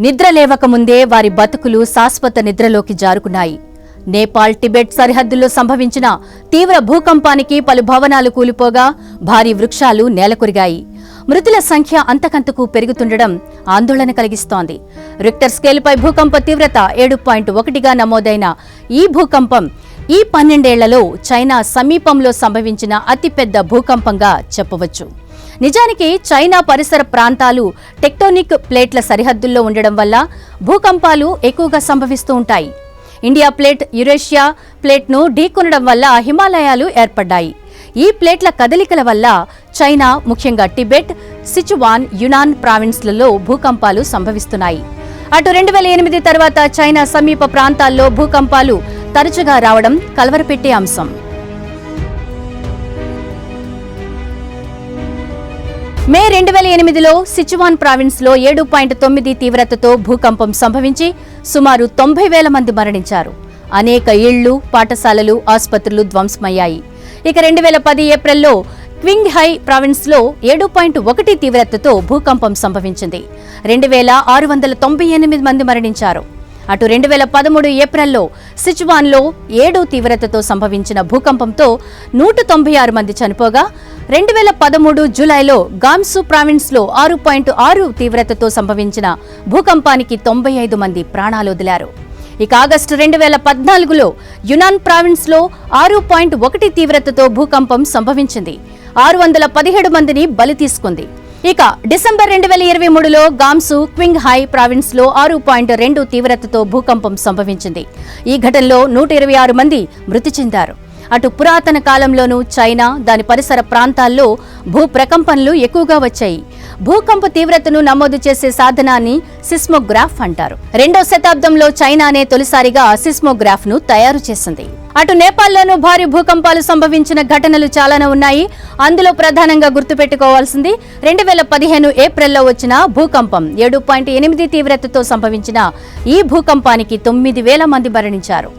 నిద్ర లేవకముందే వారి బతుకులు శాశ్వత నిద్రలోకి జారుకున్నాయి. నేపాల్ టిబెట్ సరిహద్దుల్లో సంభవించిన తీవ్ర భూకంపానికి పలు భవనాలు కూలిపోగా భారీ వృక్షాలు నేలకొరిగాయి. మృతుల సంఖ్య అంతకంతకు పెరుగుతుండడం ఆందోళన కలిగిస్తోంది. రిక్టర్ స్కేలుపై భూకంప తీవ్రత 7.1గా నమోదైన ఈ భూకంపం ఈ 12 ఏళ్లలో చైనా సమీపంలో సంభవించిన అతిపెద్ద భూకంపంగా చెప్పవచ్చు. నిజానికి చైనా పరిసర ప్రాంతాలు టెక్టోనిక్ ప్లేట్ల సరిహద్దుల్లో ఉండడం వల్ల భూకంపాలు ఎక్కువగా సంభవిస్తూ ఉంటాయి. ఇండియా ప్లేట్ యురేషియా ప్లేట్ను ఢీకొనడం వల్ల హిమాలయాలు ఏర్పడ్డాయి. ఈ ప్లేట్ల కదలికల వల్ల చైనా, ముఖ్యంగా టిబెట్, సిచువాన్, యునాన్ ప్రావిన్స్లలో భూకంపాలు సంభవిస్తున్నాయి. అటు 2008 తర్వాత చైనా సమీప ప్రాంతాల్లో భూకంపాలు తరచుగా రావడం కలవరపెట్టే అంశం. మే 2008లో సిచువాన్ ప్రావిన్స్లో 7.9 తీవ్రతతో భూకంపం సంభవించి సుమారు 90,000 మంది మరణించారు. అనేక ఇళ్లు, పాఠశాలలు, ఆసుపత్రులు ధ్వంసమయ్యాయి. ఇక 2010 ఏప్రిల్లో క్వింగ్హై ప్రావిన్స్లో 7.1 తీవ్రతతో భూకంపం సంభవించింది. 2,698 మంది మరణించారు. అటు 2013 ఏప్రిల్లో సిచువాన్లో 7 తీవ్రతతో సంభవించిన భూకంపంతో 196 మంది చనిపోగా 2013 జూలైలో గామ్సు ప్రావిన్స్లో 6.6 తీవ్రతతో సంభవించిన భూకంపానికి 95 మంది ప్రాణాలొదిలారు. ఇక ఆగస్టు 2014లో యునాన్ ప్రావిన్స్లో 6.1 తీవ్రతతో భూకంపం సంభవించింది. 617 మందిని బలి తీసుకుంది. ఇక డిసెంబర్ 2023లో గామ్సు క్వింగ్హై ప్రావిన్స్లో 6.2 తీవ్రతతో భూకంపం సంభవించింది. ఈ ఘటనలో 126 మంది మృతి చెందారు. అటు పురాతన కాలంలోనూ చైనా, దాని పరిసర ప్రాంతాల్లో భూ ప్రకంపనలు ఎక్కువగా వచ్చాయి. భూకంప తీవ్రతను నమోదు చేసే సాధనాన్ని సిస్మోగ్రాఫ్ అంటారు. 2వ శతాబ్దంలో చైనానే తొలిసారిగా సిస్మోగ్రాఫ్ ను తయారు చేసింది. అటు నేపాల్లోనూ భారీ భూకంపాలు సంభవించిన ఘటనలు చాలానే ఉన్నాయి. అందులో ప్రధానంగా గుర్తుపెట్టుకోవాల్సింది 2015 ఏప్రిల్లో వచ్చిన భూకంపం. 7.8 తీవ్రతతో సంభవించిన ఈ భూకంపానికి 9,000 మంది మరణించారు.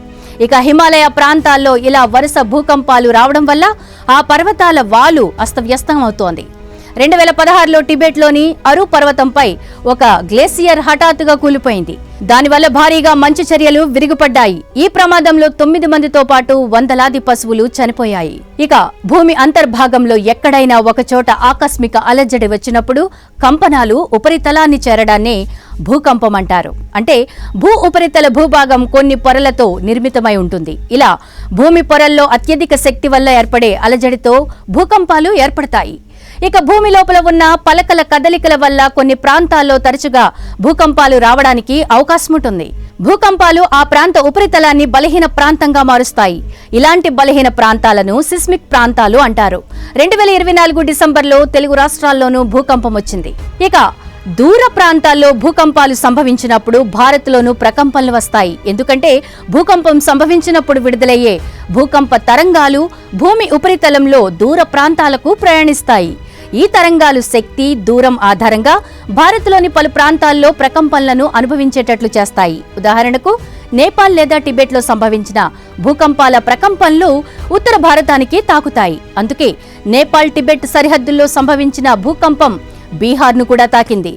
ఇక హిమాలయ ప్రాంతాల్లో ఇలా వరుస భూకంపాలు రావడం వల్ల ఆ పర్వతాల వాలు అస్తవ్యస్తం అవుతోంది. 2016లో టిబెట్లోని అరు పర్వతంపై ఒక గ్లేసియర్ హఠాత్తుగా కూలిపోయింది. దానివల్ల భారీగా మంచు చర్యలు విరిగిపడ్డాయి. ఈ ప్రమాదంలో 9 మందితో పాటు వందలాది పశువులు చనిపోయాయి. ఇక భూమి అంతర్భాగంలో ఎక్కడైనా ఒకచోట ఆకస్మిక అలజడి వచ్చినప్పుడు కంపనాలు ఉపరితలాన్ని చేరడాన్నే భూకంపం అంటారు. అంటే భూ ఉపరితల భూభాగం కొన్ని పొరలతో నిర్మితమై ఉంటుంది. ఇలా భూమి పొరల్లో అత్యధిక శక్తి వల్ల ఏర్పడే అలజడితో భూకంపాలు ఏర్పడతాయి. ఇక భూమి లోపల ఉన్న పలకల కదలికల వల్ల కొన్ని ప్రాంతాల్లో తరచుగా భూకంపాలు రావడానికి అవకాశం ఉంటుంది. భూకంపాలు ఆ ప్రాంత ఉపరితలాన్ని బలహీన ప్రాంతంగా మారుస్తాయి. ఇలాంటి బలహీన ప్రాంతాలను సిస్మిక్ ప్రాంతాలు అంటారు. 2024 డిసెంబర్లో తెలుగు రాష్ట్రాల్లోనూ భూకంపం వచ్చింది. ఇక దూర ప్రాంతాల్లో భూకంపాలు సంభవించినప్పుడు భారత్లోనూ ప్రకంపనలు వస్తాయి. ఎందుకంటే భూకంపం సంభవించినప్పుడు విడుదలయ్యే భూకంప తరంగాలు భూమి ఉపరితలంలో దూర ప్రాంతాలకు ప్రయాణిస్తాయి. ఈ తరంగాలు శక్తి, దూరం ఆధారంగా భారత్లోని పలు ప్రాంతాల్లో ప్రకంపనలను అనుభవించేటట్లు చేస్తాయి. ఉదాహరణకు నేపాల్ లేదా టిబెట్లో సంభవించిన భూకంపాల ప్రకంపనలు ఉత్తర భారతానికి తాకుతాయి. అందుకే నేపాల్ టిబెట్ సరిహద్దుల్లో సంభవించిన భూకంపం బీహార్ను కూడా తాకింది.